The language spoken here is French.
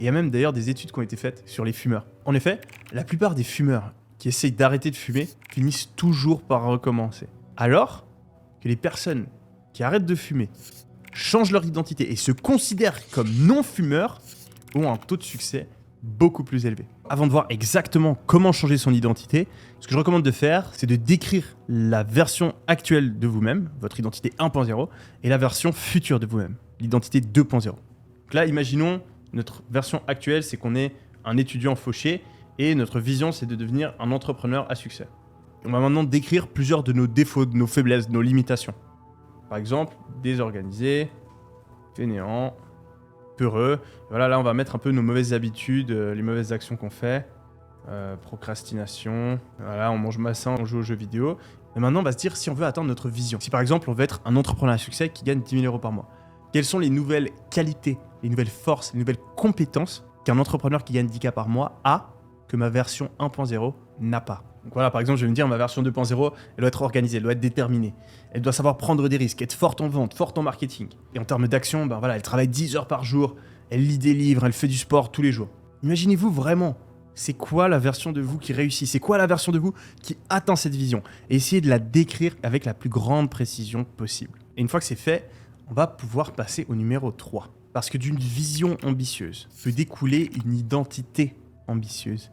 Et il y a même d'ailleurs des études qui ont été faites sur les fumeurs. En effet, la plupart des fumeurs qui essayent d'arrêter de fumer finissent toujours par recommencer. Alors que les personnes qui arrêtent de fumer, changent leur identité et se considèrent comme non-fumeurs ont un taux de succès beaucoup plus élevé. Avant de voir exactement comment changer son identité, ce que je recommande de faire, c'est de décrire la version actuelle de vous-même, votre identité 1.0, et la version future de vous-même, l'identité 2.0. Donc là, imaginons, notre version actuelle, c'est qu'on est un étudiant fauché, et notre vision, c'est de devenir un entrepreneur à succès. On va maintenant décrire plusieurs de nos défauts, de nos faiblesses, de nos limitations. Par exemple, désorganisé, fainéant, peureux. Voilà, là, on va mettre un peu nos mauvaises habitudes, les mauvaises actions qu'on fait. Procrastination. Voilà, on mange malsain, on joue aux jeux vidéo. Et maintenant, on va se dire si on veut atteindre notre vision. Si par exemple, on veut être un entrepreneur à succès qui gagne 10 000 € par mois. Quelles sont les nouvelles qualités, les nouvelles forces, les nouvelles compétences qu'un entrepreneur qui gagne 10K par mois a que ma version 1.0 n'a pas? Donc voilà, par exemple, je vais me dire, ma version 2.0, elle doit être organisée, elle doit être déterminée. Elle doit savoir prendre des risques, être forte en vente, forte en marketing. Et en termes d'action, ben voilà, elle travaille 10 heures par jour, elle lit des livres, elle fait du sport tous les jours. Imaginez-vous vraiment, c'est quoi la version de vous qui réussit? C'est quoi la version de vous qui atteint cette vision? Et essayez de la décrire avec la plus grande précision possible. Et une fois que c'est fait, on va pouvoir passer au numéro 3. Parce que d'une vision ambitieuse peut découler une identité ambitieuse.